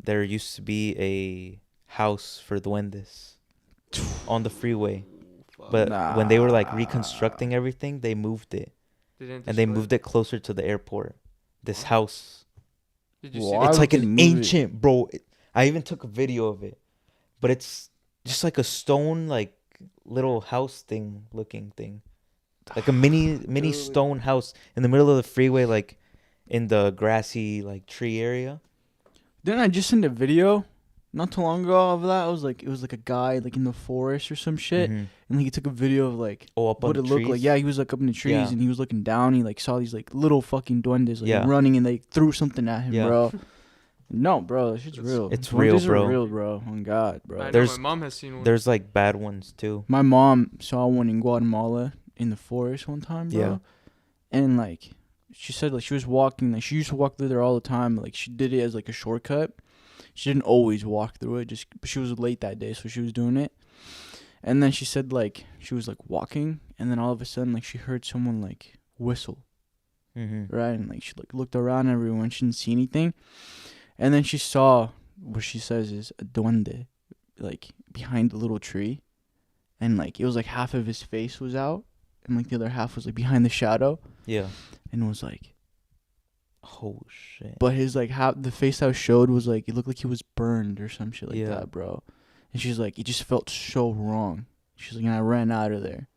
there used to be a house for duendes on the freeway. But when they were like reconstructing everything, they moved it. They didn't And they destroy moved it closer to the airport. This Wow. house. Did you Why see It's would like they an move ancient, bro. I even took a video of it. But it's just like a stone, like little house thing looking thing. Like a mini Dude. stone house in the middle of the freeway, like in the grassy like tree area. Didn't I just send a video not too long ago of that? It was like a guy like in the forest or some shit, Mhm. and like, he took a video of like Oh, up on what the it looked like. trees? Yeah, he was like up in the trees Yeah. and he was looking down. He like saw these like little fucking duendes like Yeah. running and they threw something at him, Yeah. bro. No, bro, that shit's It's- real. it's Duendes real, are bro. real, bro. On God, bro. I know There's- my mom has seen one. There's like bad ones too. My mom saw one in Guatemala in the forest one time, bro. Yeah. And like she said, like she was walking, like she used to walk through there all the time. Like she did it as like a shortcut. She didn't always walk through it, but she was late that day, so she was doing it. And then she said like she was like walking, and then all of a sudden like she heard someone like whistle, Mm-hmm. right? And like she like looked around everyone, she didn't see anything. And then she saw what she says is a duende, like behind a little tree, and like it was like half of his face was out, and like the other half was like behind the shadow, Yeah. and it was like, Oh shit. but his like half the face that showed was like it looked like he was burned or some shit like Yeah. that, bro. And she's like, it just felt so wrong. She's like, and I ran out of there.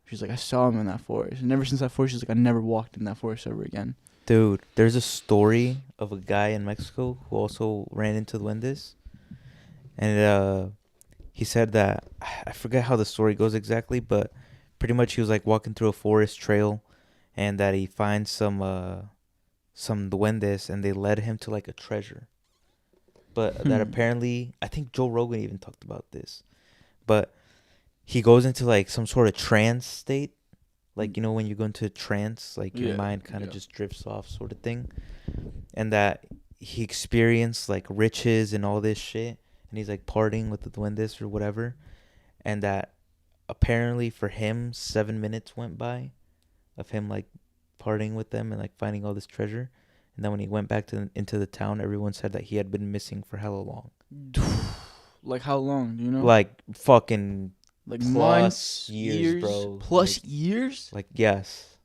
She's like, I saw him in that forest, and ever since that forest, she's like, I never walked in that forest ever again. Dude, there's a story of a guy in Mexico who also ran into duendes. And he said that I forget how the story goes exactly, but pretty much he was like walking through a forest trail and that he finds some duendes and they led him to like a treasure. But that apparently, I think Joe Rogan even talked about this. But he goes into like some sort of trance state. Like, you know, when you go into a trance, like your Yeah, mind kind of yeah. just drifts off sort of thing. And that he experienced like riches and all this shit. And he's like partying with the duendes or whatever. And that apparently for him, 7 minutes went by of him like partying with them and like finding all this treasure. And then when he went back into the town, everyone said that he had been missing for hella long. Like how long? Do you know? Like fucking like plus months, years, bro. Plus Like- years. like yes.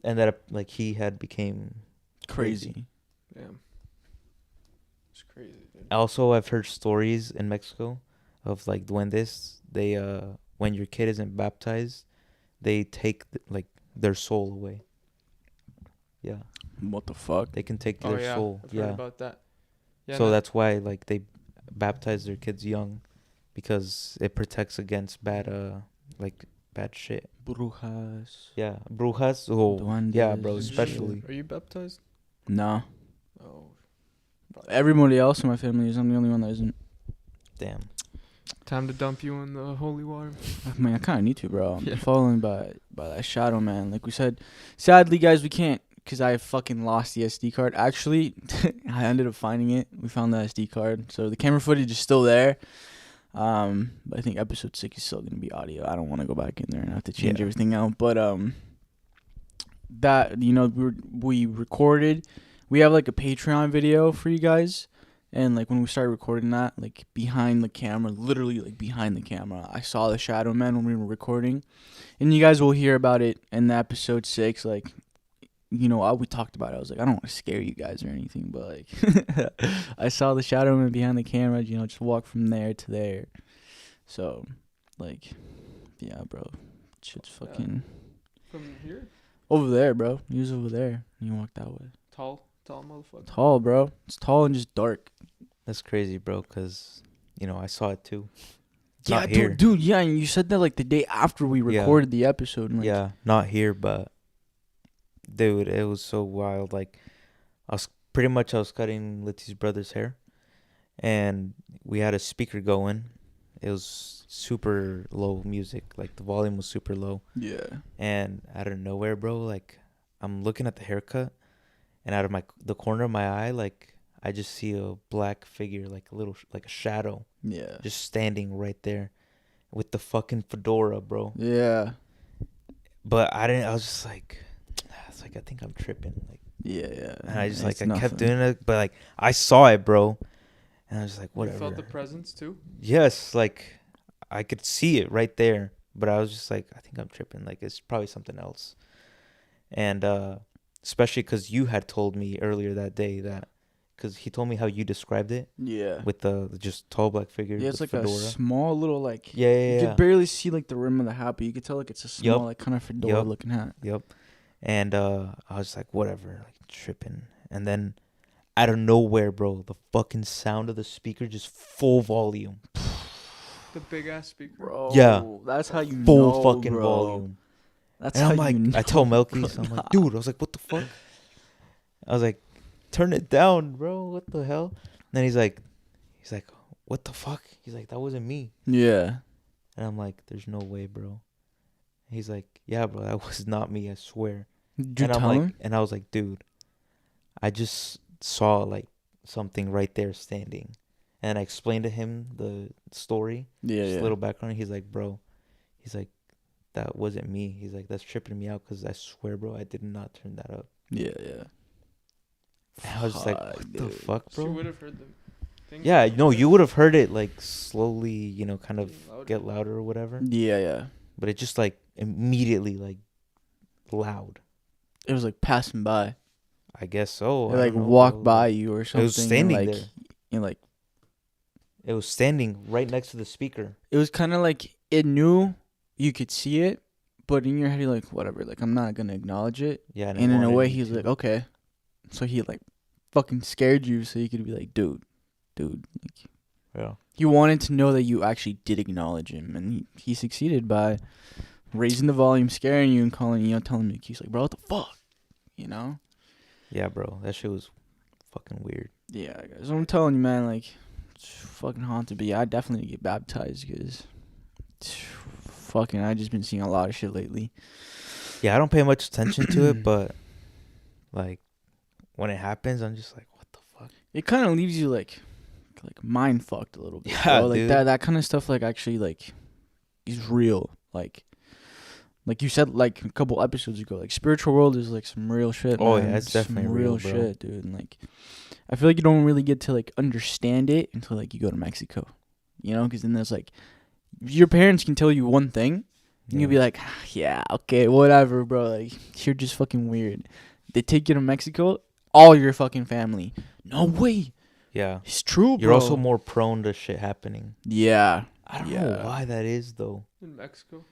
And that like he had became Crazy. Damn. It's crazy, dude. Also, I've heard stories in Mexico of like duendes. They when your kid isn't baptized, they take like their soul away. Yeah, What the fuck? they can take Oh their yeah, soul. I've heard Yeah, about that. Yeah, so no, that's why like they baptize their kids young, because it protects against bad shit. Brujas. Yeah, brujas. Oh, yeah, bro. Duendes. Especially. Are you baptized? No. Oh, Everybody else in my family is. I'm the only one that isn't. Damn. time to dump you in the holy water. I mean, I kind of need to, bro. I'm Yeah. following by that shadow, man. Like we said, sadly, guys, we can't because I fucking lost the SD card. Actually, I ended up finding it. We found the SD card, so the camera footage is still there. But I think episode 6 is still gonna be audio. I don't want to go back in there and have to change Yeah. everything out. But that we recorded. We have like a Patreon video for you guys. And, like, when we started recording that, like, behind the camera, literally, like, behind the camera, I saw the Shadow Man when we were recording. And you guys will hear about it in episode 6. Like, you know, we talked about it. I was like, I don't want to scare you guys or anything. But, like, I saw the Shadow Man behind the camera, you know, just walk from there to there. So, like, yeah, bro. Shit's fucking From here? over there, bro. He was over there. And you walked that way. Tall motherfucker. Tall, bro. It's tall and just dark. That's crazy, bro. Cause you know I saw it too. Yeah, Not here. dude, yeah, and you said that like the day after we Yeah. recorded the episode. And, like, Yeah, not here, but dude, it was so wild. Like, I was cutting Litsy's brother's hair, and we had a speaker going. It was super low music, like the volume was super low. Yeah. And out of nowhere, bro, like I'm looking at the haircut, and out of the corner of my eye, like I just see a black figure, like a shadow, Yeah. just standing right there, with the fucking fedora, bro. Yeah. But I was just like, it's like I think I'm tripping. Like Yeah. And I just It's I kept nothing. doing it, but like I saw it, bro, and I was like, You whatever. felt the presence too? Yes, like I could see it right there, but I was just like, I think I'm tripping. Like it's probably something else. And especially because you had told me earlier that day that, because he told me how you described it Yeah. with the just tall black figure Yeah, it's with like a fedora. small little like. Yeah, yeah, You yeah. could barely see like the rim of the hat, but you could tell like it's a small Yup. like kind of fedora Yup. looking hat. Yep. And I was like, whatever, like tripping. And then out of nowhere, bro, the fucking sound of the speaker just full volume. The big ass speaker. Bro, Yeah. that's how you Full know, fucking bro. volume. That's And how I'm like, you know. I tell Melky, bro. so I'm Nah. like, dude, I was like, what the fuck? I was like, turn it down, bro. What the hell? And then he's like, what the fuck? He's like, that wasn't me. Yeah. And I'm like, there's no way, bro. He's like, yeah, bro, that was not me, I swear. Did you And I'm tell like, him? and I was like, dude, I just saw like something right there standing. And I explained to him the story, Yeah, just yeah. a little background. He's like, bro, he's like, that wasn't me. He's like, that's tripping me out because I swear, bro, I did not turn that up. Yeah, yeah. And I was just like, Fuck, what the dude. fuck, She bro? would have heard them. Things Yeah, like no, that. you would have heard it like slowly, kind of Getting louder. get louder or whatever. Yeah, yeah. But it just like immediately like loud. It was like passing by. I guess so. It I like don't know, walked bro. by Like, you or something. was standing and, like, there. And like it was standing right next to the speaker. it was kind of like it knew you could see it, but in your head you're like, whatever. Like I'm not gonna acknowledge it. Yeah, And in a way he's like, okay. So he like fucking scared you, so you could be like, dude. Like, yeah. he wanted to know that you actually did acknowledge him, and he succeeded by raising the volume, scaring you, and calling you, telling me, he's like, bro, what the fuck, you know? Yeah, bro, that shit was fucking weird. Yeah, guys, I'm telling you, man, like, it's fucking haunted. But yeah, I definitely need to get baptized because fucking, I just been seeing a lot of shit lately. Yeah, I don't pay much attention to it, but like when it happens, I'm just like, what the fuck? It kind of leaves you like mind fucked a little bit. Yeah, bro. Like dude. that kind of stuff, like actually like is real. Like you said, like a couple episodes ago, like spiritual world is like some real shit. Oh, man. yeah, it's Some definitely real real, bro. shit, dude. And like, I feel like you don't really get to like understand it until like you go to Mexico, you know? Because then there's like, your parents can tell you one thing, and you'll be like, yeah, okay, whatever, bro. Like you're just fucking weird. They take you to Mexico, all your fucking family. No way. yeah. It's true, bro. You're also more prone to shit happening. Yeah. I don't know Yeah. why that is though. In Mexico.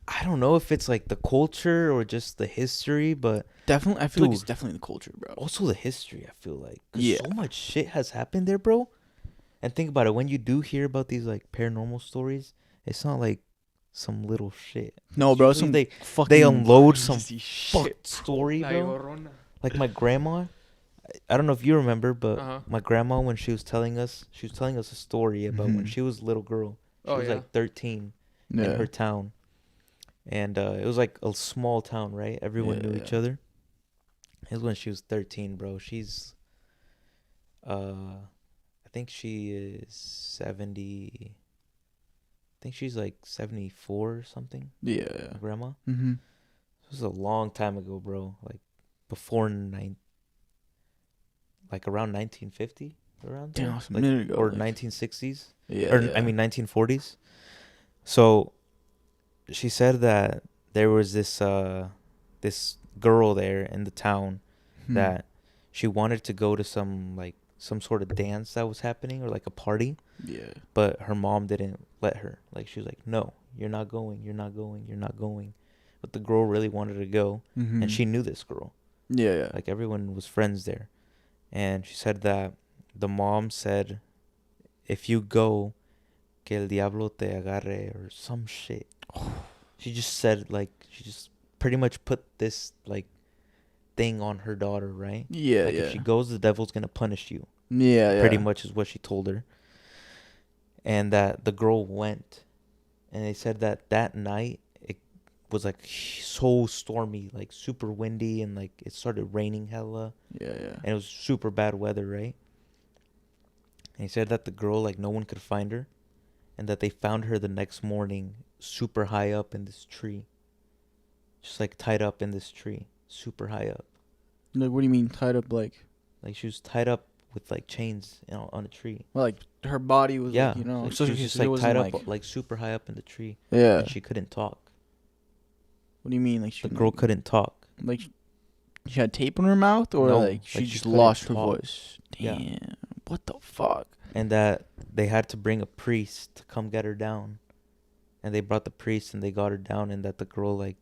I don't know if it's like the culture or just the history, but Definitely, I feel like it's Dude. definitely the culture, bro. also the history, I feel like. 'Cause Yeah. so much shit has happened there, bro. And think about it, when you do hear about these like paranormal stories, it's not like some little shit. No, bro, Usually some they fucking unload some crazy fucked story, La bro. Llorona. Like my grandma, I don't know if you remember, but Uh-huh. my grandma, when she was telling us a story about when Mhm. she was a little girl. She Oh, was yeah. like 13 Yeah. in her town. And it was like a small town, right? Everyone knew each Yeah. other. It was when she was 13, bro. She's, I think she is 70. I think she's like 74 or something. Yeah. My grandma. Mm-hmm. This was a long time ago, bro. Like before like around 1950, around there. Damn, that's a Like, minute ago. or like, 1960s. Yeah. Or I mean 1940s. So she said that there was this girl there in the town Hmm. that she wanted to go to some sort of dance that was happening or like a party, Yeah. but her mom didn't let her. Like she was like, "No, you're not going. You're not going. You're not going." But the girl really wanted to go, Mm-hmm. and she knew this girl. Yeah. Yeah. Like everyone was friends there. And she said that the mom said, if you go, que el diablo te agarre or some shit. She just said, like, she just pretty much put this, like, thing on her daughter, right? Yeah. Like, Yeah. if she goes, the devil's going to punish you. Yeah. Pretty much is what she told her. And that the girl went. And they said that that night, it was, like, so stormy, like, super windy. And, like, it started raining hella. Yeah. Yeah. And it was super bad weather, right? And he said that the girl, like, no one could find her. And that they found her the next morning super high up in this tree. Just, like, tied up in this tree. Super high up. Like, what do you mean tied up? Like Like she was tied up with like chains, on a tree. well, like her body was Yeah, like, you know, like, so she was she just so it like wasn't tied up like like super high up in the tree, yeah. and she couldn't talk. What do you mean? Like The she girl like, couldn't talk. like she had tape in her mouth, or No, like she like, she just couldn't lost her talk. voice. Yeah. Damn, what the fuck? And that they had to bring a priest to come get her down, and they brought the priest and they got her down, and that the girl like,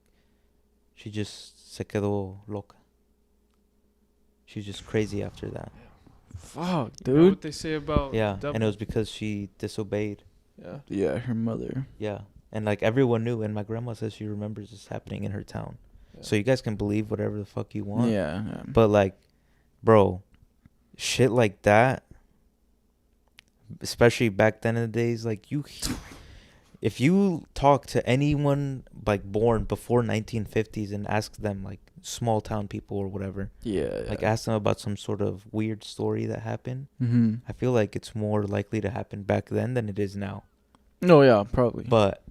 she just se quedó loca. She's just crazy after that. Fuck, You know dude. what they say about Yeah, the and it devil? was because she disobeyed. Yeah. Yeah, her mother. Yeah, and like everyone knew, and my grandma says she remembers this happening in her town. Yeah. So you guys can believe whatever the fuck you want. Yeah, yeah. But like, bro, shit like that, especially back then in the days, like if you talk to anyone like born before 1950s and ask them, like small town people or whatever, Yeah, like ask them about some sort of weird story that happened, Mm-hmm. I feel like it's more likely to happen back then than it is now. No, yeah, probably. But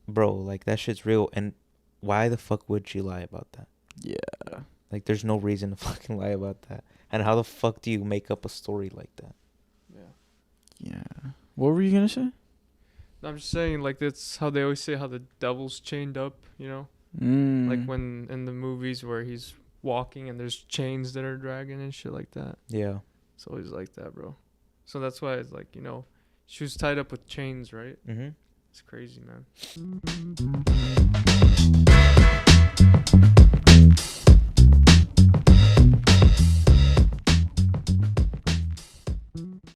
bro, like that shit's real, and why the fuck would she lie about that? Yeah. Like there's no reason to fucking lie about that. And how the fuck do you make up a story like that? Yeah. Yeah. What were you gonna say? No, I'm just saying, like, that's how they always say how the devil's chained up, you know? Mm. Like when in the movies where he's walking and there's chains that are dragging and shit like that. Yeah. It's always like that, bro. So that's why it's like, you know, she was tied up with chains, right? Mm-hmm. It's crazy, man.